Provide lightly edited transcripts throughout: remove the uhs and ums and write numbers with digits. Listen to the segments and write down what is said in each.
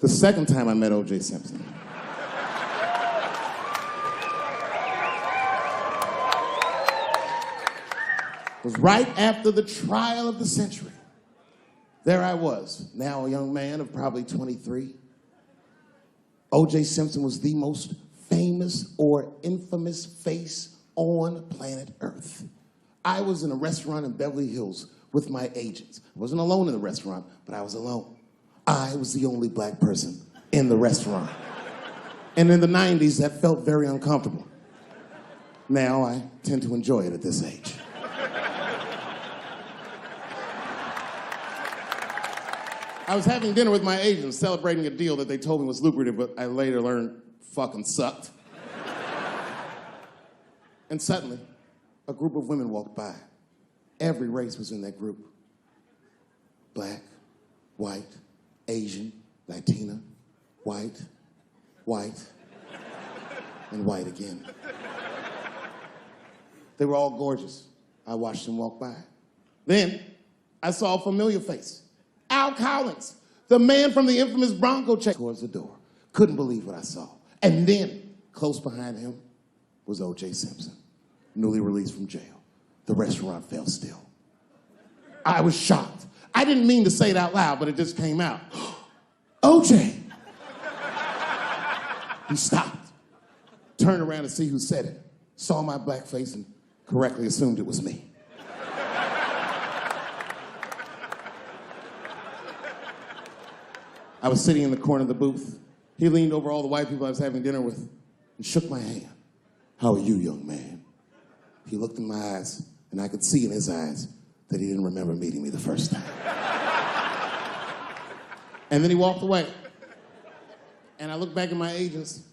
The second time I met O.J. Simpson was right after the trial of the century. There I was, now a young man of probably 23. O.J. Simpson was the most famous or infamous face on planet Earth. I was in a restaurant in Beverly Hills with my agents. I wasn't alone in the restaurant, but I was alone. I was the only black person in the restaurant. And in the 90s, that felt very uncomfortable. Now I tend to enjoy it at this age. I was having dinner with my agents, celebrating a deal that they told me was lucrative, but I later learned fucking sucked. And suddenly, a group of women walked by. Every race was in that group. Black, white, Asian, Latina, white, and white again. They were all gorgeous. I watched them walk by. Then, I saw a familiar face. Al Collins, the man from the infamous Bronco check, towards the door. Couldn't believe what I saw. And then, close behind him, was O.J. Simpson, newly released from jail. The restaurant fell still. I was shocked. I didn't mean to say it out loud, but it just came out. O.J. He stopped, turned around to see who said it, saw my black face, and correctly assumed it was me. I was sitting in the corner of the booth. He leaned over all the white people I was having dinner with and shook my hand. "How are you, young man?" He looked in my eyes, and I could see in his eyes that he didn't remember meeting me the first time. And then he walked away. And I looked back at my agents,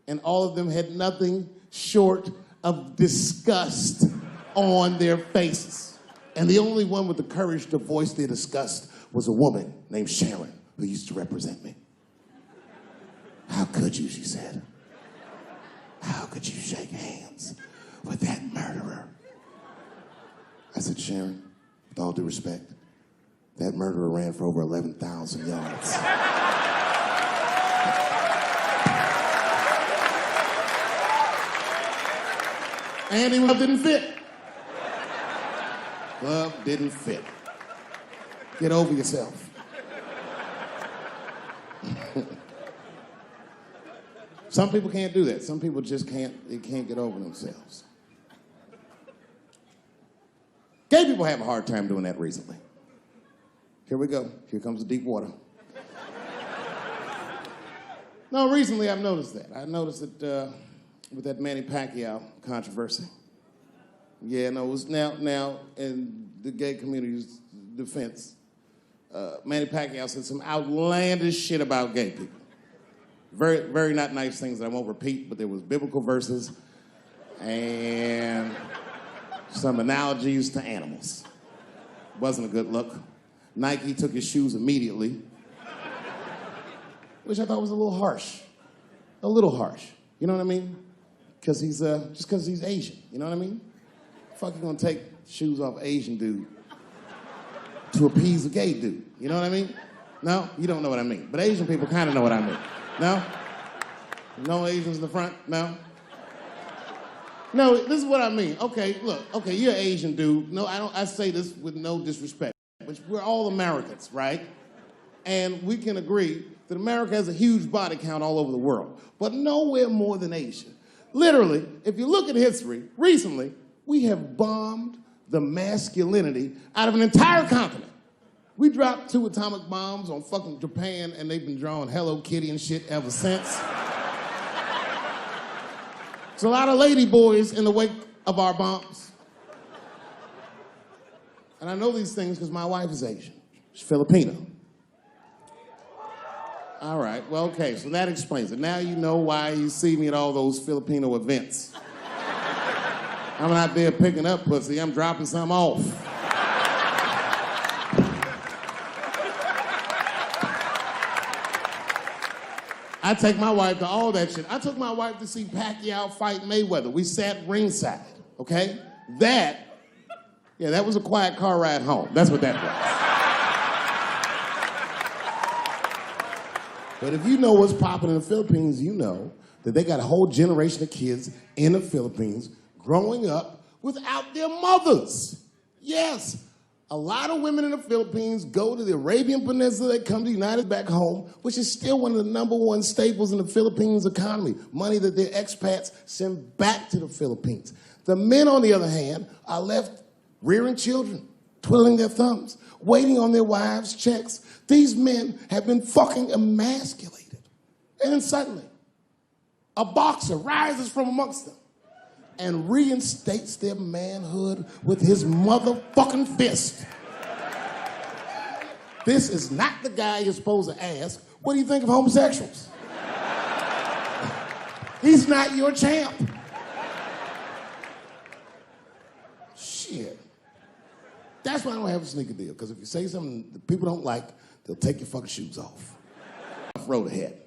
and all of them had nothing short of disgust on their faces. And the only one with the courage to voice their disgust was a woman named Sharon, who used to represent me. "How could you," she said. "How could you shake hands with that murderer?" I said, "Sharon, with all due respect, that murderer ran for over 11,000 yards. And he didn't fit. Glove didn't fit. Get over yourself." Some people can't do that. Some people just can't get over themselves. Gay people have a hard time doing that recently. Here we go. Here comes the deep water. No, recently I've noticed that. I noticed it with that Manny Pacquiao controversy. Yeah, no, it was now in the gay community's defense, Manny Pacquiao said some outlandish shit about gay people. Very, very not nice things that I won't repeat, but there was biblical verses and some analogies to animals. Wasn't a good look. Nike took his shoes immediately, which I thought was a little harsh. A little harsh. You know what I mean? Because he's, just because he's Asian. You know what I mean? Fuck, you gonna take shoes off Asian dude to appease a gay dude. You know what I mean? No? You don't know what I mean. But Asian people kind of know what I mean. No? No Asians in the front? No? No, this is what I mean. Okay, look, okay, you're an Asian dude. No, I say this with no disrespect, but we're all Americans, right? And we can agree that America has a huge body count all over the world, but nowhere more than Asia. Literally, if you look at history, recently, we have bombed the masculinity out of an entire continent. We dropped 2 atomic bombs on fucking Japan, and they've been drawing Hello Kitty and shit ever since. There's a lot of lady boys in the wake of our bombs. And I know these things because my wife is Asian. She's Filipino. All right, well, okay, so that explains it. Now you know why you see me at all those Filipino events. I'm not there picking up pussy, I'm dropping some off. I take my wife to all that shit. I took my wife to see Pacquiao fight Mayweather. We sat ringside, okay? That was a quiet car ride home. That's what that But if you know what's popping in the Philippines, you know that they got a whole generation of kids in the Philippines growing up without their mothers. Yes, a lot of women in the Philippines go to the Arabian Peninsula, they come to the United back home, which is still one of the #1 staples in the Philippines economy, money that their expats send back to the Philippines. The men, on the other hand, are left rearing children, twiddling their thumbs, waiting on their wives' checks. These men have been fucking emasculated. And then suddenly, a boxer rises from amongst them and reinstates their manhood with his motherfucking fist. This is not the guy you're supposed to ask, what do you think of homosexuals? He's not your champ. Shit. That's why I don't have a sneaker deal, because if you say something that people don't like, they'll take your fucking shoes off. Road ahead.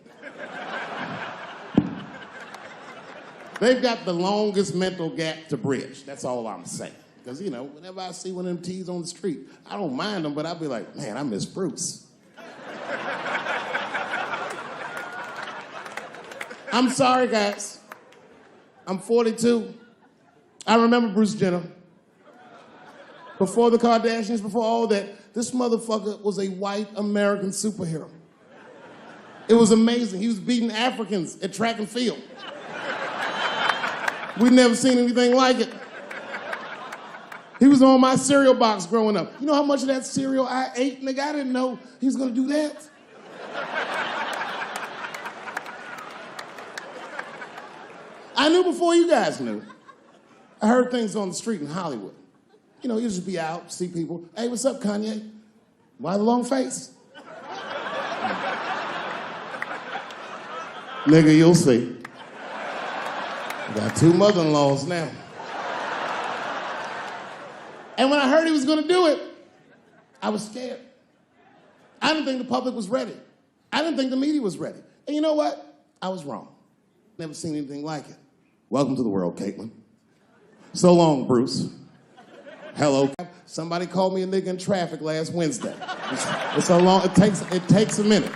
They've got the longest mental gap to bridge. That's all I'm saying. Because, you know, whenever I see one of them T's on the street, I don't mind them, but I'll be like, man, I miss Bruce. I'm sorry, guys. I'm 42. I remember Bruce Jenner. Before the Kardashians, before all that, this motherfucker was a white American superhero. It was amazing. He was beating Africans at track and field. We'd never seen anything like it. He was on my cereal box growing up. You know how much of that cereal I ate, nigga? I didn't know he was gonna do that. I knew before you guys knew. I heard things on the street in Hollywood. You know, you just be out, see people. Hey, what's up, Kanye? Why the long face? Nigga, you'll see. I got 2 mother-in-laws now. And when I heard he was gonna do it, I was scared. I didn't think the public was ready. I didn't think the media was ready. And you know what? I was wrong. Never seen anything like it. Welcome to the world, Caitlin. So long, Bruce. Hello. Somebody called me a nigga in traffic last Wednesday. It's so long, it takes a minute.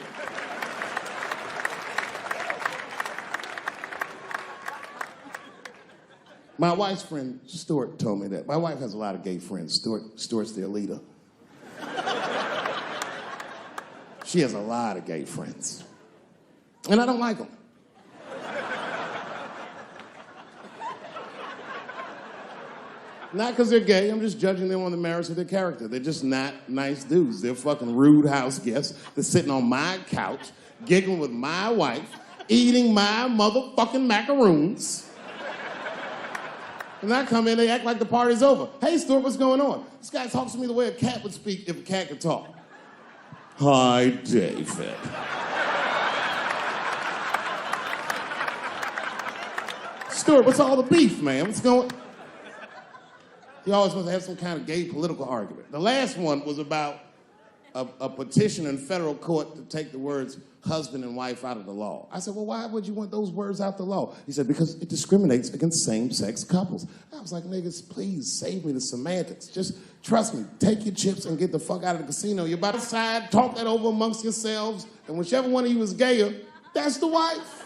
My wife's friend, Stuart, told me that. My wife has a lot of gay friends. Stuart's their leader. She has a lot of gay friends. And I don't like them. Not because they're gay, I'm just judging them on the merits of their character. They're just not nice dudes. They're fucking rude house guests. They're sitting on my couch, giggling with my wife, eating my motherfucking macaroons. And I come in, they act like the party's over. Hey, Stuart, what's going on? This guy talks to me the way a cat would speak if a cat could talk. Hi, David. Stuart, what's all the beef, man? What's going... He always wants to have some kind of gay political argument. The last one was about a petition in federal court to take the words husband and wife out of the law. I said, well, why would you want those words out the law? He said, because it discriminates against same-sex couples. I was like, niggas, please save me the semantics. Just trust me, take your chips and get the fuck out of the casino. You're about to decide, talk that over amongst yourselves, and whichever one of you is gayer, that's the wife.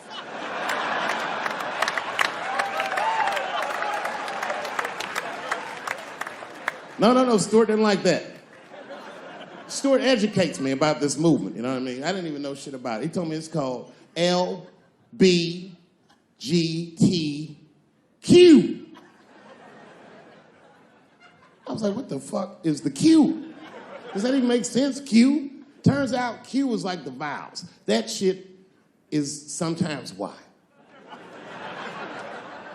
No, Stuart didn't like that. Stuart educates me about this movement, you know what I mean? I didn't even know shit about it. He told me it's called LBGTQ. I was like, what the fuck is the Q? Does that even make sense, Q? Turns out Q is like the vowels. That shit is sometimes Y.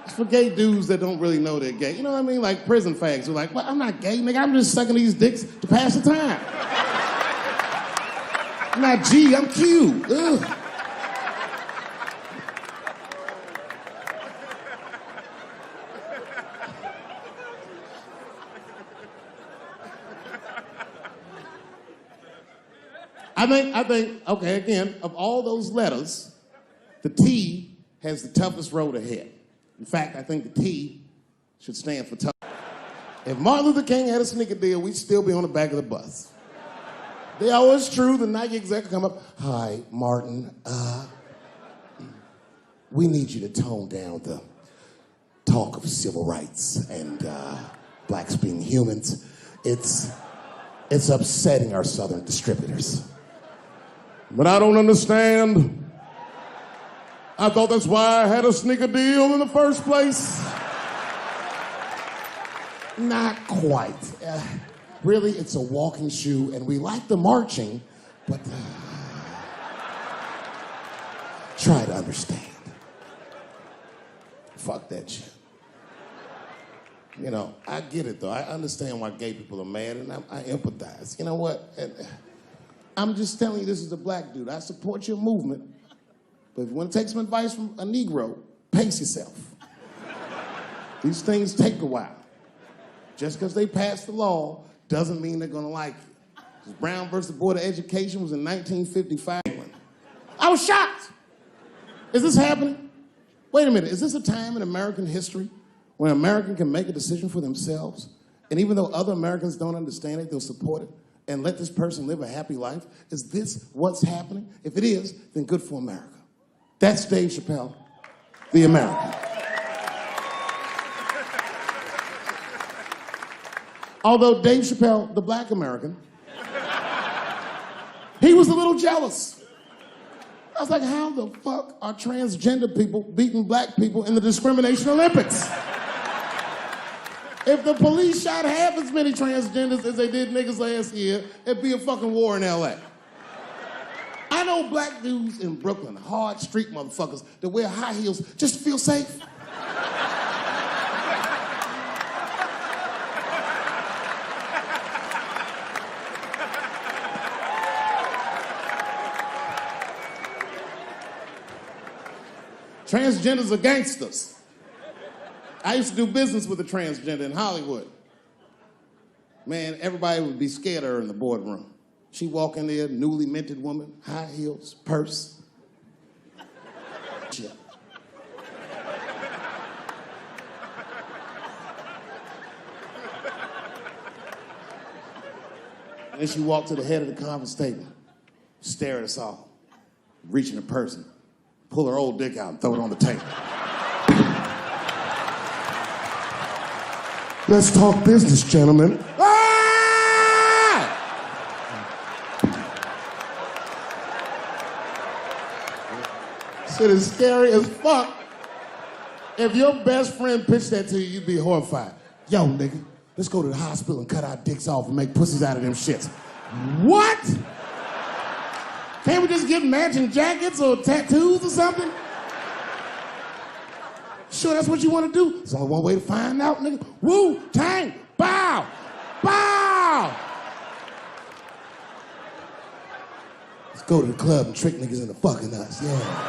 It's for gay dudes that don't really know they're gay. You know what I mean? Like prison fags who are like, well, I'm not gay, nigga. I'm just sucking these dicks to pass the time. I'm not G, I'm Q. Ugh. I think, okay, again, of all those letters, the T has the toughest road ahead. In fact, I think the T should stand for tough. If Martin Luther King had a sneaker deal, we'd still be on the back of the bus. They always true. The Nike exec come up. Hi, Martin. We need you to tone down the talk of civil rights and blacks being humans. It's upsetting our southern distributors. But I don't understand. I thought that's why I had a sneaker deal in the first place. Not quite. Really, it's a walking shoe, and we like the marching, but try to understand. Fuck that shit. You know, I get it, though. I understand why gay people are mad, and I empathize. You know what? I'm just telling you, this is a black dude. I support your movement, but if you want to take some advice from a Negro, pace yourself. These things take a while. Just because they passed the law doesn't mean they're going to like you. Brown versus Board of Education was in 1955. I was shocked. Is this happening? Wait a minute, is this a time in American history when an American can make a decision for themselves, and even though other Americans don't understand it, they'll support it and let this person live a happy life? Is this what's happening? If it is, then good for America. That's Dave Chappelle, the American. Although Dave Chappelle, the black American, he was a little jealous. I was like, how the fuck are transgender people beating black people in the discrimination Olympics? If the police shot half as many transgenders as they did niggas last year, it'd be a fucking war in LA. I know black dudes in Brooklyn, hard street motherfuckers that wear high heels just to feel safe. Transgenders are gangsters. I used to do business with a transgender in Hollywood. Man, everybody would be scared of her in the boardroom. She'd walk in there, newly minted woman, high heels, purse. Shit. And then she walked to the head of the conference table, stare at us all, reach in her purse, and pull her old dick out and throw it on the table. Let's talk business, gentlemen. Ah! Shit is scary as fuck. If your best friend pitched that to you, you'd be horrified. Yo, nigga, let's go to the hospital and cut our dicks off and make pussies out of them shits. What? Can't we just get matching jackets or tattoos or something? Sure, that's what you want to do? There's only one way to find out, nigga. Wu-Tang, bow, bow. Let's go to the club and trick niggas into fucking us, yeah.